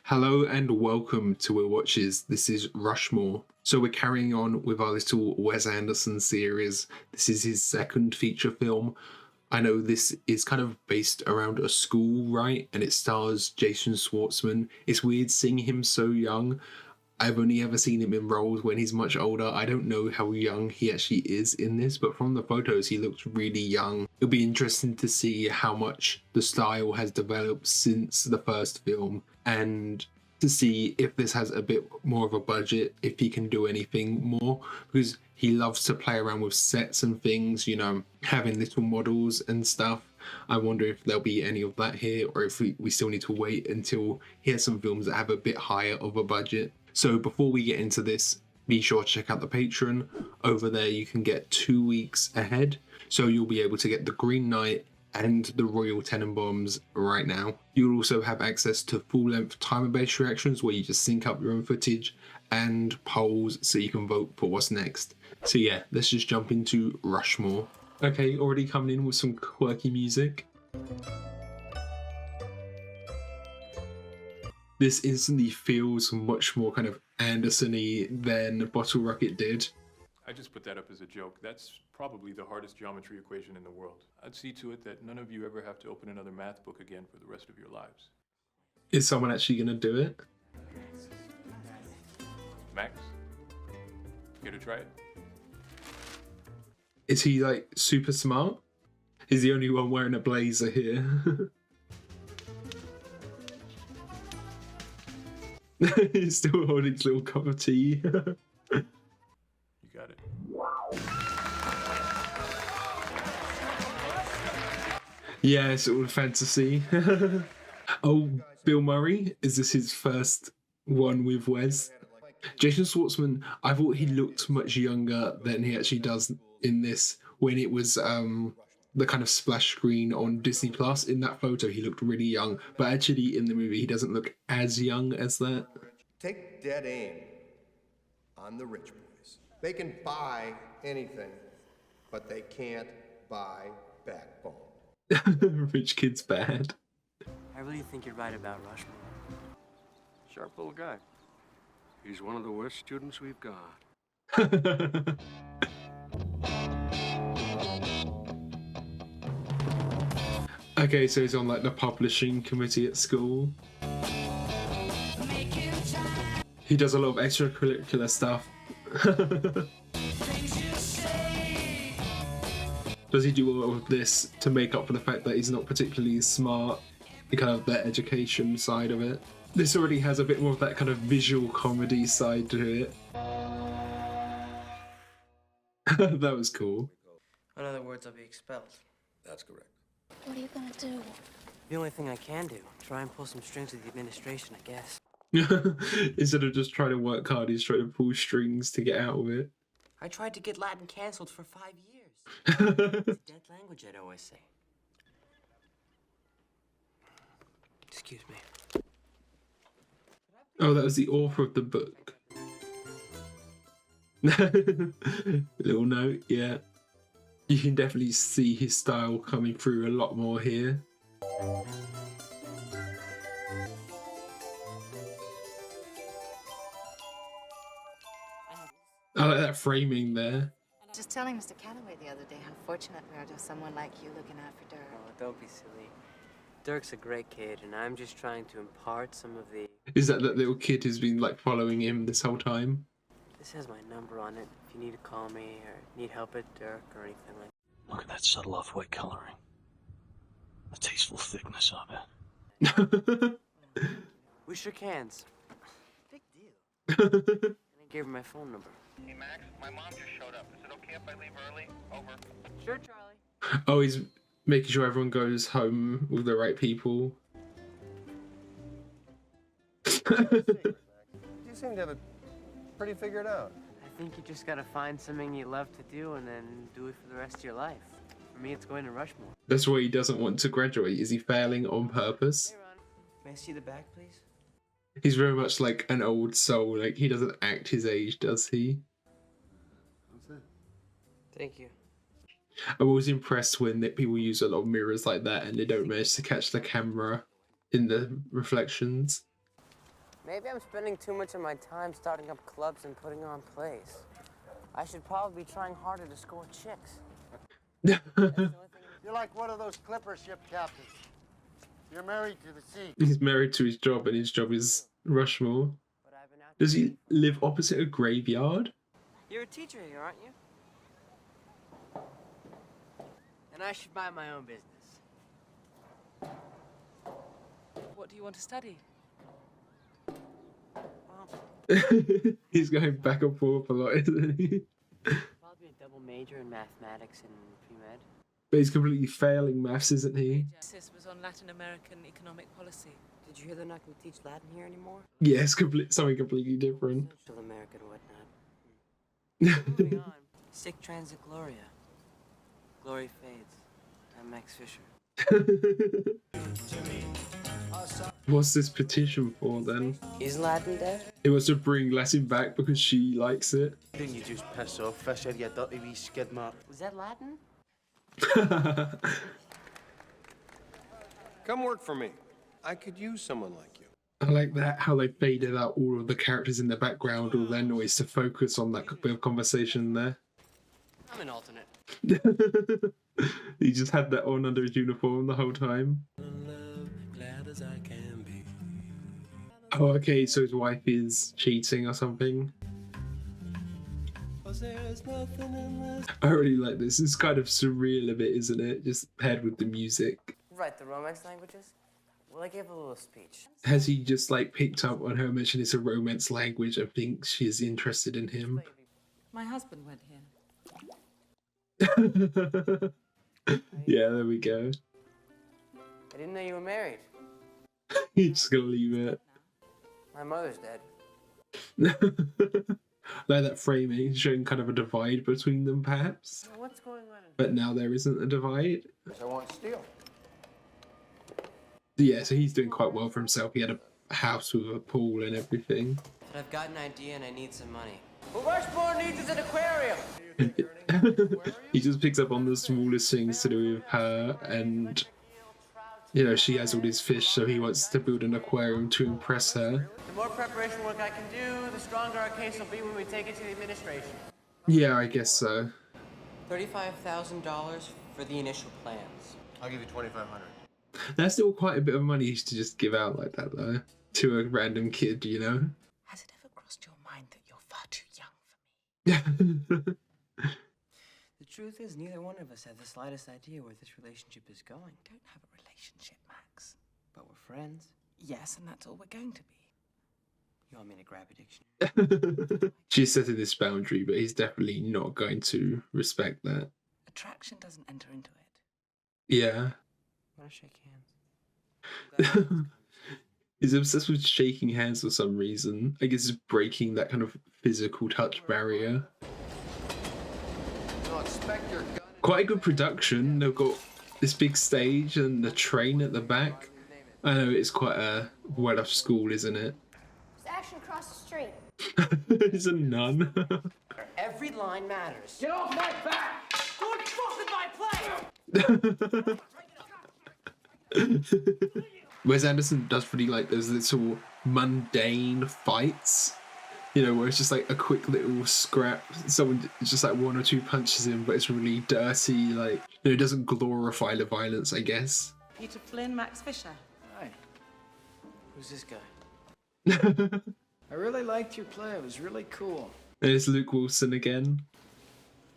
Hello and welcome to We're Watches. This is Rushmore. So we're carrying on with our little Wes Anderson series. This is his second feature film. I know this is kind of based around a school, right? And it stars Jason Schwartzman. It's weird seeing him so young. I've only ever seen him in roles when he's much older. I don't know how young he actually is in this, but from the photos, he looks really young. It'll be interesting to see how much the style has developed since the first film and to see if this has a bit more of a budget, if he can do anything more, because he loves to play around with sets and things, you know, having little models and stuff. I wonder if there'll be any of that here, or if we still need to wait until he has some films that have a bit higher of a budget. So before we get into this, be sure to check out the Patreon. Over there you can get 2 weeks ahead, so you'll be able to get the Green Knight and the Royal Tenenbaums right now. You'll also have access to full-length timer-based reactions where you just sync up your own footage and polls so you can vote for what's next. So yeah, let's just jump into Rushmore. Okay, already coming in with some quirky music. This instantly feels much more kind of Anderson-y than Bottle Rocket did. I just put that up as a joke. That's probably the hardest geometry equation in the world. I'd see to it that none of you ever have to open another math book again for the rest of your lives. Is someone actually going to do it? Max, care to try it? Is he like super smart? He's the only one wearing a blazer here. He's still holding his little cup of tea. You got it. Yeah, it's all fantasy. Oh, Bill Murray? Is this his first one with Wes? Jason Schwartzman, I thought he looked much younger than he actually does in this. When it was the kind of splash screen on Disney Plus, in that photo he looked really young, but actually in the movie he doesn't look as young as that. Take dead aim on the rich boys. They can buy anything, but they can't buy backbone. Rich kid's bad. I really think you're right about Rushmore. Sharp little guy. He's one of the worst students we've got. Okay, so he's on like the publishing committee at school. He does a lot of extracurricular stuff. Does he do all of this to make up for the fact that he's not particularly smart? The kind of the education side of it. This already has a bit more of that kind of visual comedy side to it. That was cool. In other words, I'll be expelled. That's correct. What are you gonna do? The only thing I can do, try and pull some strings with the administration, I guess. Instead of just trying to work hard, he's trying to pull strings to get out of it. I tried to get Latin canceled for 5 years. It's a dead language, I'd always say. Excuse me. Oh, that was the author of the book. Little note, yeah. You can definitely see his style coming through a lot more here. I like that framing there. Just telling Mr. Calloway the other day how fortunate we are to have someone like you looking out for Dirk. Oh, don't be silly. Dirk's a great kid, and I'm just trying to impart some of the... Is that little kid who's been like following him this whole time? This has my number on it if you need to call me or need help at Dirk or anything like that. Look at that subtle off-white coloring. The tasteful thickness of it. We shook hands. Big deal. And I gave her my phone number. Hey, Max, my mom just showed up. Is it okay if I leave early? Over. Sure, Charlie. Oh, he's making sure everyone goes home with the right people. You seem to have it pretty figured out. I think you just gotta find something you love to do and then do it for the rest of your life. For me, it's going to Rushmore. That's why he doesn't want to graduate. Is he failing on purpose? Hey, Ron. May I see the back, please? He's very much like an old soul. Like, he doesn't act his age, does he? What's that? Thank you. I'm always impressed when people use a lot of mirrors like that and they don't manage to catch the camera in the reflections. Maybe I'm spending too much of my time starting up clubs and putting on plays. I should probably be trying harder to score chicks. That's the only thing You're like one of those clipper ship captains. You're married to the sea. He's married to his job, and his job is Rushmore. but I've been out Does he live opposite a graveyard? You're a teacher here, aren't you? And I should mind my own business. What do you want to study? He's going back and forth a lot, isn't he? Probably a double major in mathematics and pre-med. But he's completely failing maths, isn't he? Thesis was on Latin American economic policy. Did you hear they're not going to teach Latin here anymore? Yeah, it's something completely different. Central America and whatnot. Moving on. Sic transit gloria. Glory fades. I'm Max Fisher. What's this petition for then? Is Latin dead? It was to bring Latin back because she likes it. Then you just piss off, fish out your dirty wee skid mark. Was that Latin? Come work for me. I could use someone like you. I like that, how they faded out all of the characters in the background, all their noise to focus on that bit of conversation there. I'm an alternate. He just had that on under his uniform the whole time. Oh, okay, so his wife is cheating or something. I really like this. It's kind of surreal a bit, isn't it? Just paired with the music. Right, the Romance languages? Well, I gave a little speech. Has he just like picked up on her mention it's a romance language and thinks she's interested in him? My husband went here. Yeah, there we go. I didn't know you were married. He's just gonna leave it. My mother's dead. Like that framing, showing kind of a divide between them, perhaps. Well, what's going on in But now there isn't a divide. I want steel. Yeah, so he's doing quite well for himself. He had a house with a pool and everything. But I've got an idea and I need some money. What Rushmore needs is an aquarium! He just picks up on the smallest things to do with her, and you know, she has all these fish, so he wants to build an aquarium to impress her. The more preparation work I can do, the stronger our case will be when we take it to the administration. Yeah, I guess so. $35,000 for the initial plans. I'll give you $2,500. That's still quite a bit of money to just give out like that, though, to a random kid, you know? Has it ever crossed your mind that you're far too young for me? The truth is, neither one of us have the slightest idea where this relationship is going. Don't have a relationship, Max. But we're friends. Yes, and that's all we're going to be. You want me to grab a dictionary? She's setting this boundary, but he's definitely not going to respect that. Attraction doesn't enter into it. Yeah. Want to shake hands? He's obsessed with shaking hands for some reason. I guess it's breaking that kind of physical touch barrier. No, expect your gun. Quite a good production. They've got this big stage and the train at the back. I know it's quite a well-off school, isn't it? There's action across the street. It's a nun. Every line matters. Get off my back! Don't fuck with my play! Wes Anderson does really like those little mundane fights, you know, where it's just like a quick little scrap, someone just like one or two punches in, but it's really dirty, like, you know, it doesn't glorify the violence, I guess. Peter Flynn, Max Fisher. Hi. Who's this guy? I really liked your play. It was really cool. And it's Luke Wilson again.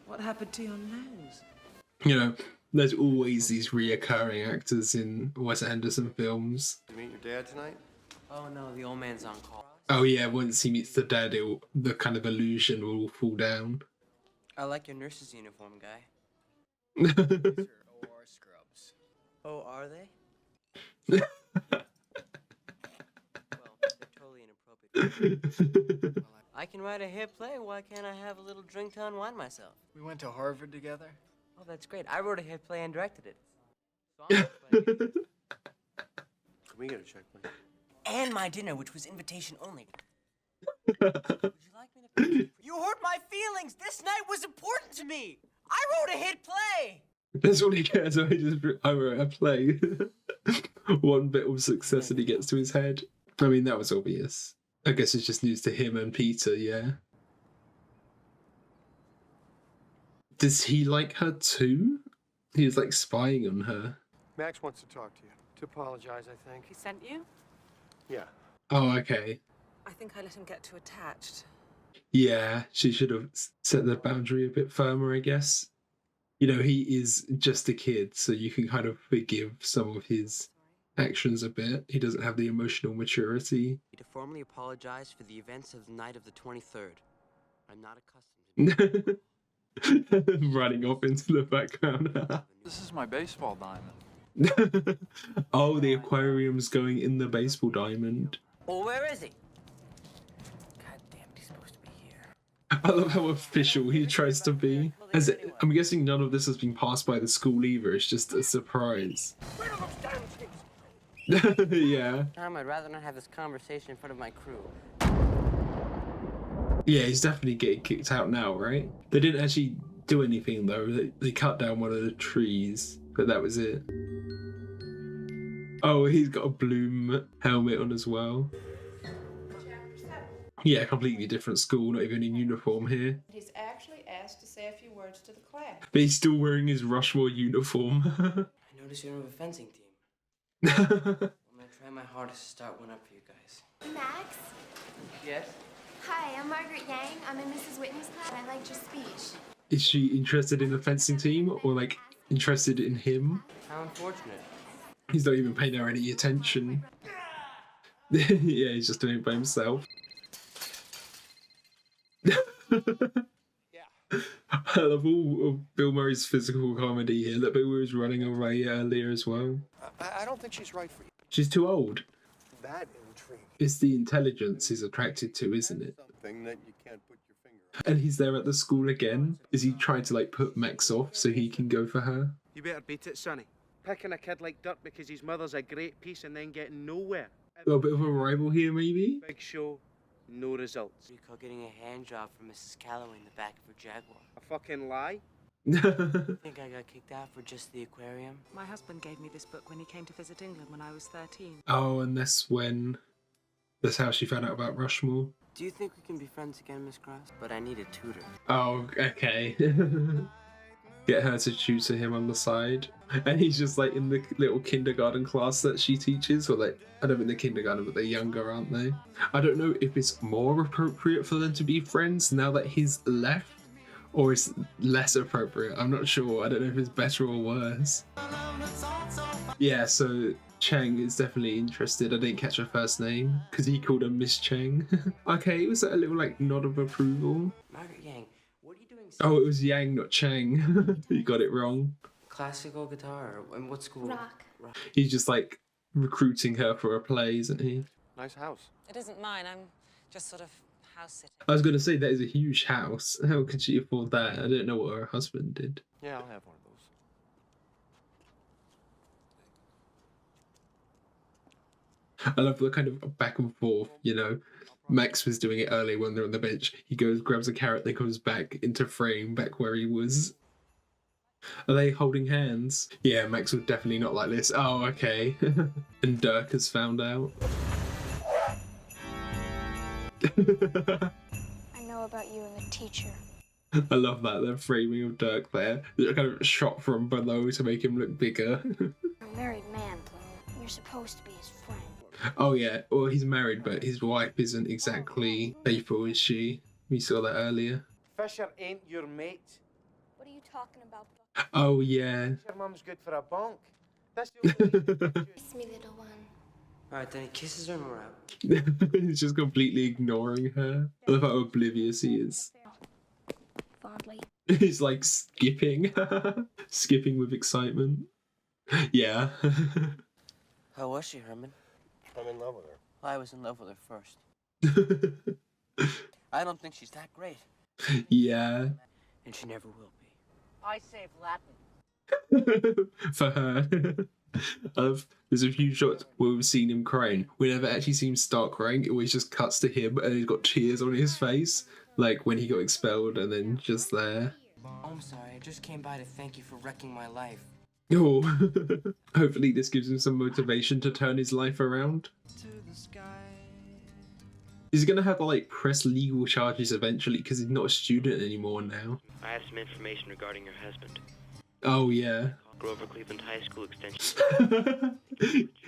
What happened to your nose? You know, there's always these reoccurring actors in Wes Anderson films. You meet your dad tonight? Oh no, the old man's on call. Oh yeah, once he meets the dad, the kind of illusion will all fall down. I like your nurse's uniform, guy. These are OR scrubs. Oh, are they? Well, they're totally inappropriate. I can write a hit play. Why can't I have a little drink to unwind myself? We went to Harvard together. Oh, that's great. I wrote a hit play and directed it. So I'm playing it. Can we get a check, please? And my dinner, which was invitation only. Would you like me to... You hurt my feelings! This night was important to me! I wrote a hit play! That's all he cares about. I wrote a play. One bit of success and he gets to his head. I mean, that was obvious. I guess it's just news to him and Peter, yeah. Does he like her too? He was like spying on her. Max wants to talk to you. To apologize, I think. He sent you? Yeah. Oh, okay. I think I let him get too attached. Yeah, she should have set the boundary a bit firmer, I guess. You know, he is just a kid, so you can kind of forgive some of his actions a bit. He doesn't have the emotional maturity. To formally apologize for the events of the night of the 23rd. I'm not accustomed to Running off into the background. This is my baseball diamond. Oh, the aquarium's going in the baseball diamond. Well, where is he? I love how official he tries to be. I'm guessing none of this has been passed by the school either. It's just a surprise. Yeah. Tom, I'd rather not have this conversation in front of my crew. Yeah, he's definitely getting kicked out now, right? They didn't actually do anything though. They cut down one of the trees, but that was it. Oh, he's got a Bloom helmet on as well. Yeah, completely different school, not even in uniform here. He's actually asked to say a few words to the class. But he's still wearing his Rushmore uniform. I noticed you're on a fencing team. I'm gonna try my hardest to start one up for you guys. Max? Yes? Hi, I'm Margaret Yang. I'm in Mrs. Whitney's class. I liked your speech. Is she interested in the fencing team or like interested in him? How unfortunate. He's not even paying her any attention. Yeah, he's just doing it by himself. I love all of Bill Murray's physical comedy here. Look, Bill was running away earlier as well. I don't think she's right for you. She's too old. That intrigue. It's the intelligence he's attracted to, isn't it? Something that you can't put your finger on. And he's there at the school again. Is he trying to like put Max off so he can go for her? You better beat it, Sonny. Picking a kid like Dirk because his mother's a great piece and then getting nowhere. A little bit of a rival here, maybe? Big show, no results. Recall getting a hand job from Mrs. Calloway in the back of her Jaguar. A fucking lie? I think I got kicked out for just the aquarium. My husband gave me this book when he came to visit England when I was 13. Oh, and that's how she found out about Rushmore. Do you think we can be friends again, Miss Cross? But I need a tutor. Oh, okay. Get her to tutor him on the side. And he's just like in the little kindergarten class that she teaches, or like, I don't think they're kindergarten, but they're younger, aren't they? I don't know if it's more appropriate for them to be friends now that he's left, or it's less appropriate. I'm not sure. I don't know if it's better or worse. Yeah, so Chang is definitely interested. I didn't catch her first name because he called her Miss Chang. Okay, was that a little like nod of approval? Margaret Yang, what are you doing? Oh, it was Yang, not Chang. You got it wrong. Classical guitar. In what school? Rock. He's just like recruiting her for a play, isn't he? Nice house. It isn't mine. I'm just sort of house sitting. I was going to say that is a huge house. How could she afford that? I don't know what her husband did. Yeah, I'll have one of those. I love the kind of back and forth, you know. Max was doing it earlier when they're on the bench. He goes, grabs a carrot, then comes back into frame, back where he was. Are they holding hands? Yeah, Max would definitely not like this. Oh, okay. And Dirk has found out. I know about you and the teacher. I love that, the framing of Dirk there. Kind of shot from below to make him look bigger. You're a married man, Bloom. You're supposed to be his friend. Oh yeah, well he's married, but his wife isn't exactly April, is she? We saw that earlier. Fisher ain't your mate. What are you talking about? Oh yeah. Your mum's good for a bonk. That's the only Kiss me, little one. Alright, then he kisses her and we're out. He's just completely ignoring her. I love how oblivious he is. Fondly. He's like skipping. Skipping with excitement. Yeah. How was she, Herman? I'm in love with her. I was in love with her first. I don't think she's that great. Yeah. And she never will be. I save Latin. For her. There's a few shots where we've seen him crying. We never actually see him start crying. It always just cuts to him and he's got tears on his face. Like when he got expelled and then just there. Oh, I'm sorry. I just came by to thank you for wrecking my life. Oh. Hopefully this gives him some motivation to turn his life around. He's gonna have to like press legal charges eventually because he's not a student anymore now. I have some information regarding your husband. Oh yeah. Grover Cleveland High School Extension.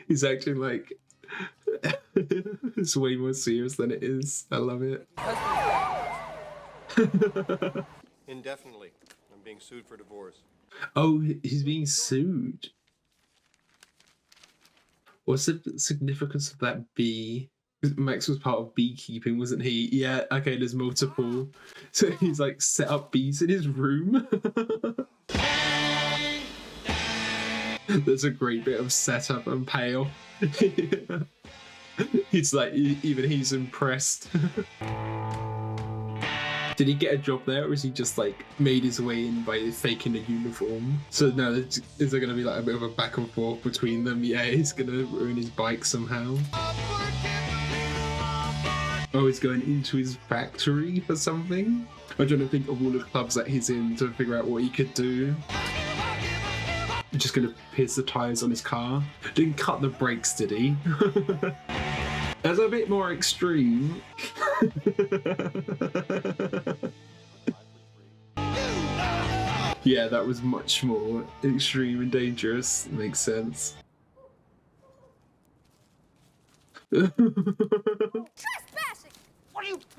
He's acting like it's way more serious than it is. I love it. Indefinitely. I'm being sued for divorce. Oh, he's being sued. What's the significance of that bee? Max was part of beekeeping, wasn't he? Yeah, okay, there's multiple. So he's like set up bees in his room. There's a great bit of setup and payoff. He's like, even he's impressed. Did he get a job there, or is he just like made his way in by faking a uniform? So now, is there going to be like a bit of a back and forth between them? Yeah, he's going to ruin his bike somehow. Oh, he's going into his factory for something? I'm trying to think of all the clubs that he's in to figure out what he could do. Just going to pierce the tyres on his car. Didn't cut the brakes, did he? That's a bit more extreme. Yeah, that was much more extreme and dangerous. Makes sense.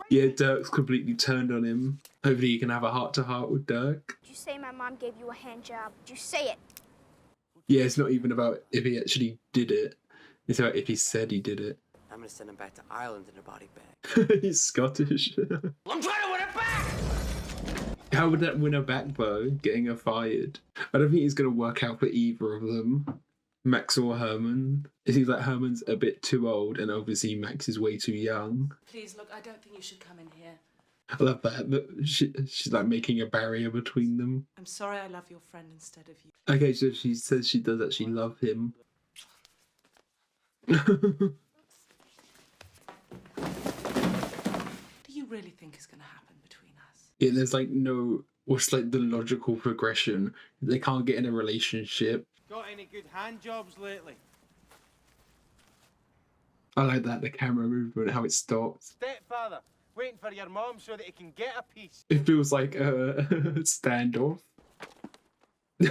Yeah, Dirk's completely turned on him. Hopefully you can have a heart-to-heart with Dirk. Did you say my mom gave you a hand job? Did you say it? Yeah, it's not even about if he actually did it. It's about if he said he did it. I'm gonna send him back to Ireland in a body bag. He's Scottish. I'm trying to win it back! How would that win her back, though? Getting her fired? I don't think he's going to work out for either of them. Max or Herman. It seems like Herman's a bit too old, and obviously Max is way too young. Please, look, I don't think you should come in here. I love that she's like making a barrier between them. I'm sorry I love your friend instead of you. Okay, so she says she does actually love him. What do you really think is going to happen between us? Yeah, there's like no... What's like the logical progression? They can't get in a relationship. Got any good hand jobs lately? I like that, the camera movement, how it stops. Stepfather, waiting for your mom so that he can get a piece. It feels like a standoff. When?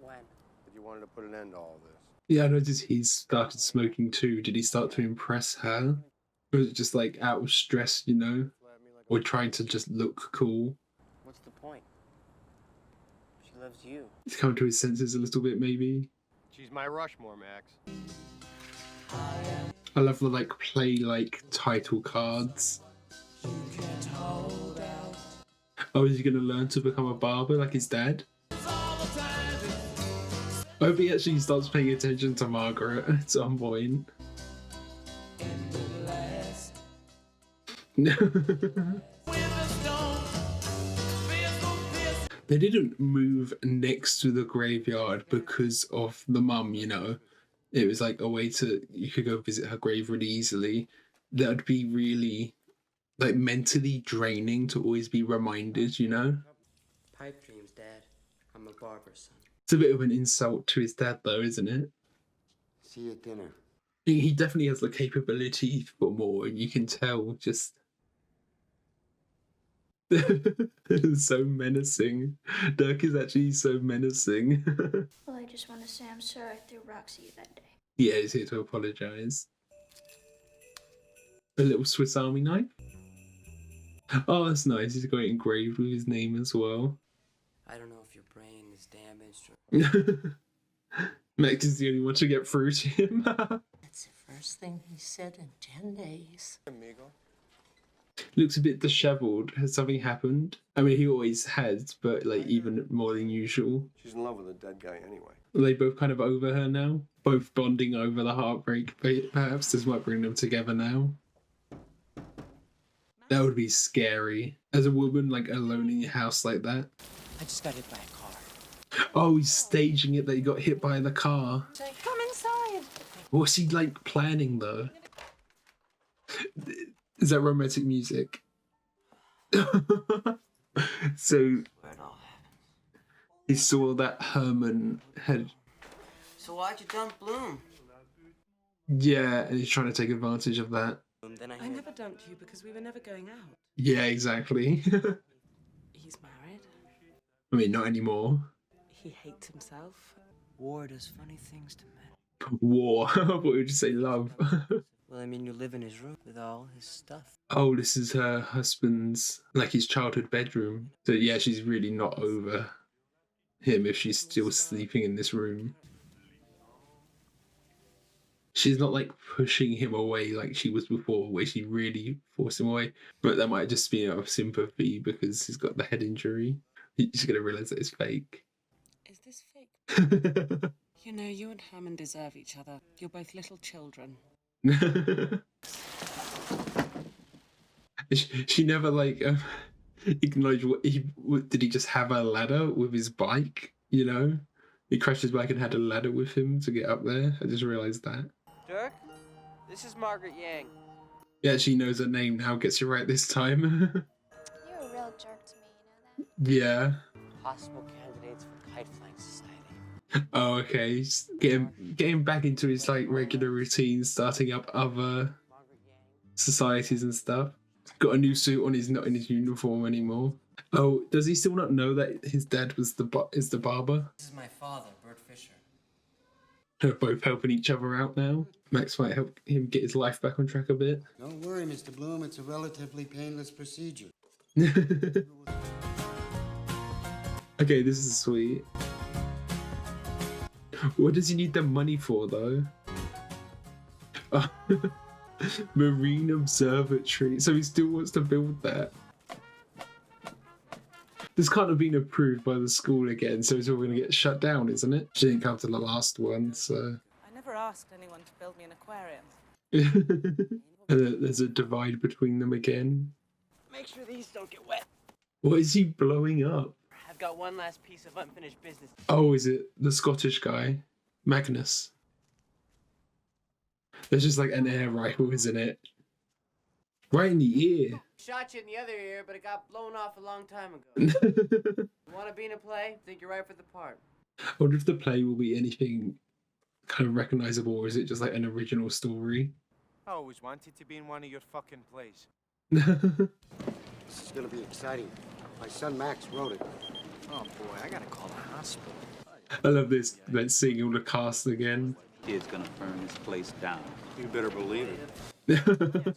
But you wanted to put an end to all this. Yeah, I noticed he started smoking too. Did he start to impress her? Or was it just like out of stress, you know? Or trying to just look cool? What's the point? She loves you. He's come to his senses a little bit, maybe. She's my Rushmore, Max. I love the like play like title cards. Oh, is he gonna learn to become a barber like his dad? I hope he actually starts paying attention to Margaret at some point. They didn't move next to the graveyard because of the mum, you know. It was like a way to, you could go visit her grave really easily. That would be really like mentally draining to always be reminded, you know. Pipe dreams, Dad. I'm a barber's son. It's a bit of an insult to his dad though, isn't it? See you at dinner. He definitely has the capability for more, and you can tell just... so menacing. Dirk is actually so menacing. Well, I just want to say I'm sorry I threw rocks at you that day. Yeah, he's here to apologise. A little Swiss Army knife. Oh, that's nice. He's got it engraved with his name as well. I don't know if your brain is damaged or... Max is the only one to get through to him. That's the first thing he said in 10 days. Amigo. Looks a bit dishevelled. Has something happened? I mean, he always has, but like even more than usual. She's in love with a dead guy anyway. Are they both kind of over her now? Both bonding over the heartbreak, perhaps? This might bring them together now. That would be scary. As a woman, like, alone in your house like that. I just got hit by a car. Oh, he's staging it that he got hit by the car. Come inside. What's he, like, planning, though? Is that romantic music? So, he saw that Herman had... So why'd you dump Bloom? Yeah, and he's trying to take advantage of that. I never dumped you because we were never going out. Yeah, exactly. He's married. I mean, not anymore. He hates himself. War does funny things to men. War. What would you say, love? Well, I mean, you live in his room with all his stuff. Oh, this is her husband's, like his childhood bedroom. So yeah, she's really not over him if she's still sleeping in this room. She's not like pushing him away like she was before, where she really forced him away. But that might just be out of sympathy because he's got the head injury. She's gonna realize that it's fake. Is this fake? You know, you and Hammond deserve each other. You're both little children. She never like acknowledged did he just have a ladder with his bike? You know, he crashed his bike and had a ladder with him to get up there. I just realized that. Dirk, this is Margaret Yang. Yeah, she knows her name now. Gets you right this time. You're a real jerk to me, you know that? Yeah. Possible candidates for Kite Flying Society. Oh, okay. Getting back into his like regular routine, starting up other societies and stuff. Got a new suit on. He's not in his uniform anymore. Oh, does he still not know that his dad was the barber? This is my father, Bert Fisher. They're both helping each other out now. Max might help him get his life back on track a bit. Don't worry, Mr. Bloom. It's a relatively painless procedure. Okay, this is sweet. What does he need the money for, though? Marine Observatory. So he still wants to build that. This can't have been approved by the school again, so it's all going to get shut down, isn't it? She didn't come to the last one, so... I never asked anyone to build me an aquarium. There's a divide between them again. Make sure these don't get wet. What is he blowing up? I've got one last piece of unfinished business. Oh, is it the Scottish guy? Magnus. There's just like an air rifle, isn't it? Right in the ear. Shot you in the other ear, but it got blown off a long time ago. Want to be in a play? Think you're right for the part. I wonder if the play will be anything kind of recognizable, or is it just like an original story? I always wanted to be in one of your fucking plays. This is gonna be exciting. My son Max wrote it. Oh boy, I gotta call the hospital. I love this. Let's seeing all the cast again. Kid's gonna burn this place down. You better believe it.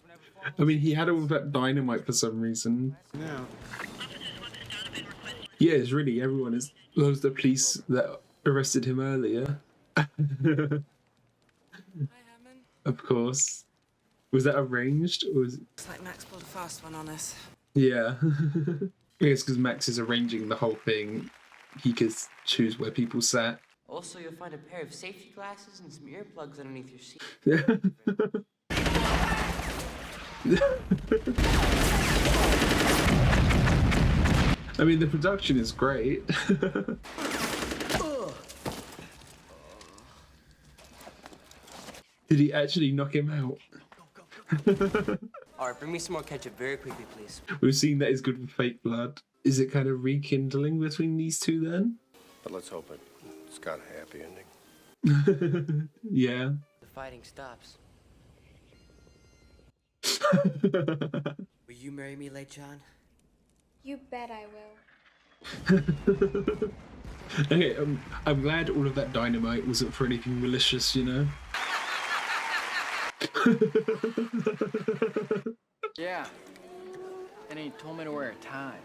I mean, he had all that dynamite for some reason. Yeah. Yeah, it's really everyone is. Those the police that arrested him earlier. Hi, Hammond. Of course. Was that arranged? Or was... Looks like Max pulled a fast one on us. Yeah. I guess because Max is arranging the whole thing, he could choose where people sat. Also, you'll find a pair of safety glasses and some earplugs underneath your seat. I mean, the production is great. Did he actually knock him out? All right, bring me some more ketchup very quickly, please. We've seen that is good for fake blood. Is it kind of rekindling between these two then? But let's hope it's got a happy ending. Yeah. The fighting stops. Will you marry me, Late John? You bet I will. Okay, I'm glad all of that dynamite wasn't for anything malicious, you know? Yeah. And he told me to wear a tie.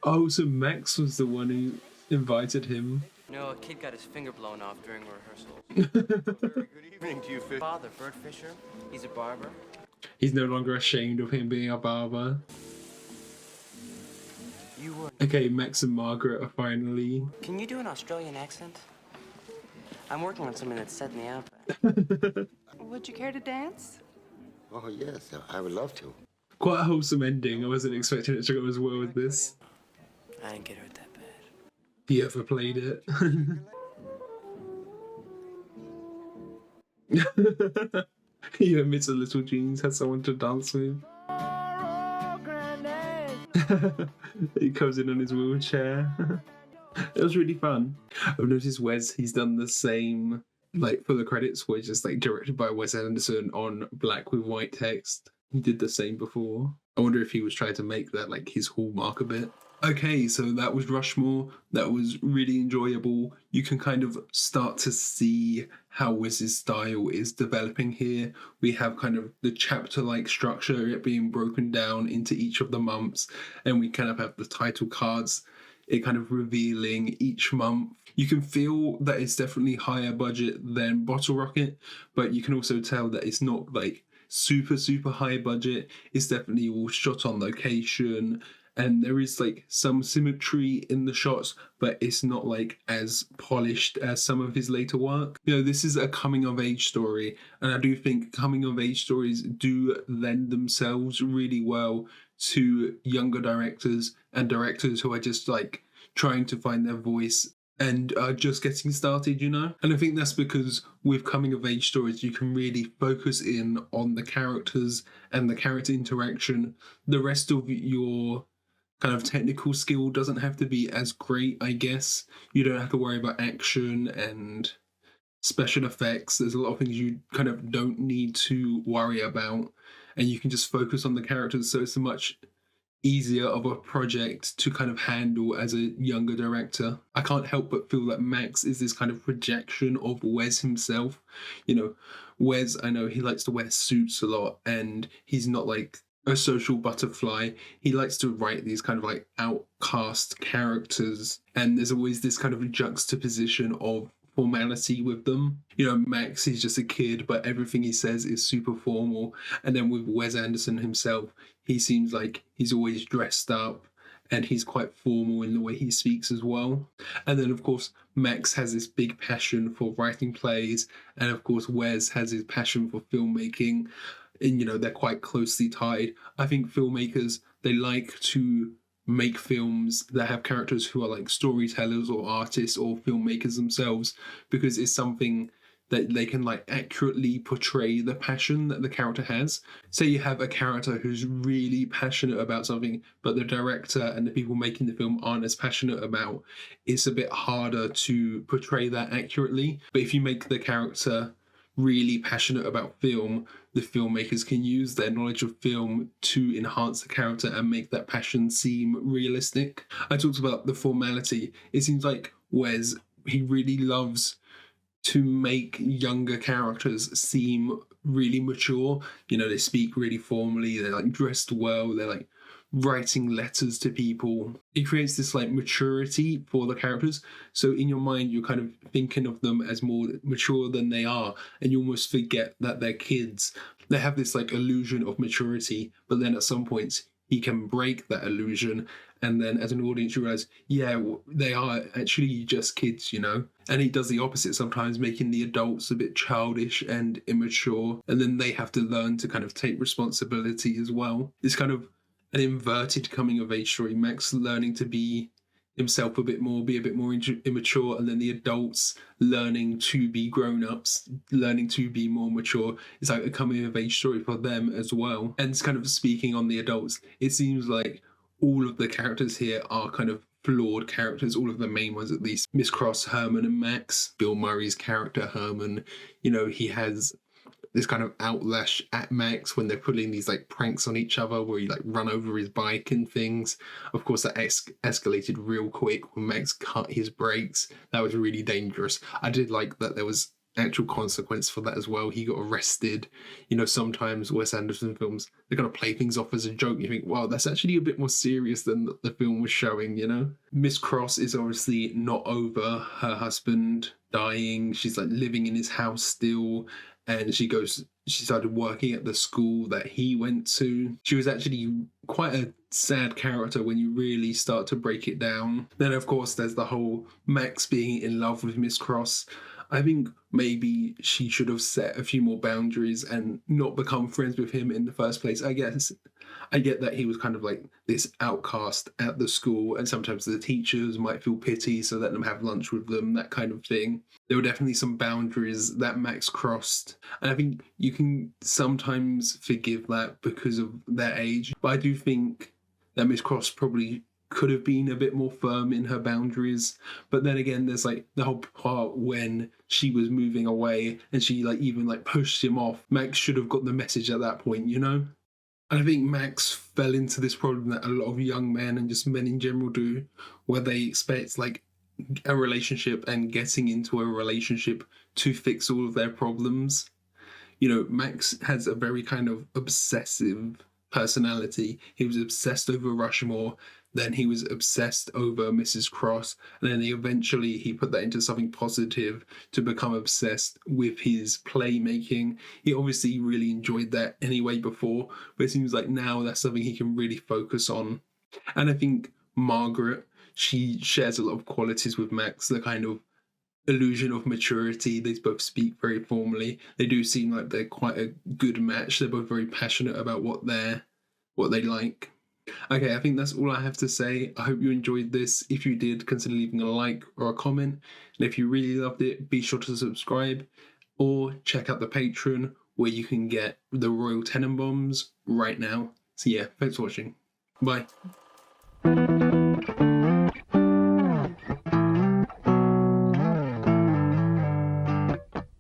Oh, so Max was the one who invited him. No, a kid got his finger blown off during rehearsal. Good evening to you, Fish. Father, Bert Fisher. He's a barber. He's no longer ashamed of him being a barber. You were. Okay, Max and Margaret are finally... Can you do an Australian accent? I'm working on something that's set in the outback. Would you care to dance? Oh, yes, I would love to. Quite a wholesome ending. I wasn't expecting it to go as well as this. I didn't get hurt that bad. He overplayed it. He admits a little Jeans has someone to dance with. He comes in on his wheelchair. It was really fun. I've noticed Wes, he's done the same like for the credits were just like directed by Wes Anderson on black with white text. He did the same before. I wonder if he was trying to make that like his hallmark a bit. Okay, so that was Rushmore. That was really enjoyable. You can kind of start to see how Wes's style is developing here. We have kind of the chapter-like structure, it being broken down into each of the months, and we kind of have the title cards, it kind of revealing each month. You can feel that it's definitely higher budget than Bottle Rocket, but you can also tell that it's not like super high budget. It's definitely all shot on location, and there is like some symmetry in the shots, but it's not like as polished as some of his later work. You know, this is a coming of age story, and I do think coming of age stories do lend themselves really well to younger directors and directors who are just like trying to find their voice and are just getting started, you know? And I think that's because with coming of age stories, you can really focus in on the characters and the character interaction. The rest of your kind of technical skill doesn't have to be as great, I guess. You don't have to worry about action and special effects. There's a lot of things you kind of don't need to worry about, and you can just focus on the characters. So it's a much easier of a project to kind of handle as a younger director. I can't help but feel that Max is this kind of projection of Wes himself. You know, Wes, I know he likes to wear suits a lot, and he's not like a social butterfly. He likes to write these kind of like outcast characters, and there's always this kind of juxtaposition of formality with them. You know, Max, he's just a kid, but everything he says is super formal. And then with Wes Anderson himself, he seems like he's always dressed up and he's quite formal in the way he speaks as well. And then, of course, Max has this big passion for writing plays, and of course, Wes has his passion for filmmaking. And, you know, they're quite closely tied. I think filmmakers, they like to make films that have characters who are like storytellers or artists or filmmakers themselves, because it's something that they can like accurately portray the passion that the character has. Say you have a character who's really passionate about something, but the director and the people making the film aren't as passionate about, it's a bit harder to portray that accurately. But if you make the character really passionate about film, the filmmakers can use their knowledge of film to enhance the character and make that passion seem realistic. I talked about the formality. It seems like Wes, he really loves to make younger characters seem really mature. You know, they speak really formally, they're like dressed well, they're like writing letters to people. It creates this like maturity for the characters. So in your mind, you're kind of thinking of them as more mature than they are, and you almost forget that they're kids. They have this like illusion of maturity, but then at some points he can break that illusion, and then as an audience you realize, yeah, they are actually just kids, you know. And he does the opposite sometimes, making the adults a bit childish and immature, and then they have to learn to kind of take responsibility as well. It's kind of an inverted coming of age story. Max learning to be himself a bit more, be a bit more immature, and then the adults learning to be grown-ups, learning to be more mature. It's like a coming of age story for them as well. And it's kind of speaking on the adults, it seems like all of the characters here are kind of flawed characters, all of the main ones at least. Miss Cross, Herman, and Max. Bill Murray's character, Herman, you know, he has this kind of outlash at Max when they're pulling these like pranks on each other where he like run over his bike and things. Of course, that escalated real quick when Max cut his brakes. That was really dangerous. I did like that there was actual consequence for that as well. He got arrested. You know, sometimes Wes Anderson films, they're going to play things off as a joke. You think, wow, that's actually a bit more serious than the film was showing, you know? Miss Cross is obviously not over her husband dying. She's like living in his house still. And she started working at the school that he went to. She was actually quite a sad character when you really start to break it down. Then, of course, there's the whole Max being in love with Miss Cross. I think maybe she should have set a few more boundaries and not become friends with him in the first place. I guess I get that he was kind of like this outcast at the school, and sometimes the teachers might feel pity, so let them have lunch with them, that kind of thing. There were definitely some boundaries that Max crossed, and I think you can sometimes forgive that because of their age. But I do think that Miss Cross probably could have been a bit more firm in her boundaries. But then again, there's like the whole part when she was moving away and she like even like pushed him off. Max should have got the message at that point, you know? And I think Max fell into this problem that a lot of young men and just men in general do, where they expect like a relationship and getting into a relationship to fix all of their problems. You know, Max has a very kind of obsessive personality. He was obsessed over Rushmore, then he was obsessed over Mrs. Cross, and then eventually he put that into something positive to become obsessed with his playmaking. He obviously really enjoyed that anyway before, but it seems like now that's something he can really focus on. And I think Margaret, she shares a lot of qualities with Max, the kind of illusion of maturity. They both speak very formally. They do seem like they're quite a good match. They're both very passionate about what they like. Okay, I think that's all I have to say. I hope you enjoyed this. If you did, consider leaving a like or a comment. And if you really loved it, be sure to subscribe or check out the Patreon where you can get the Royal Tenenbaums right now. So yeah, thanks for watching. Bye.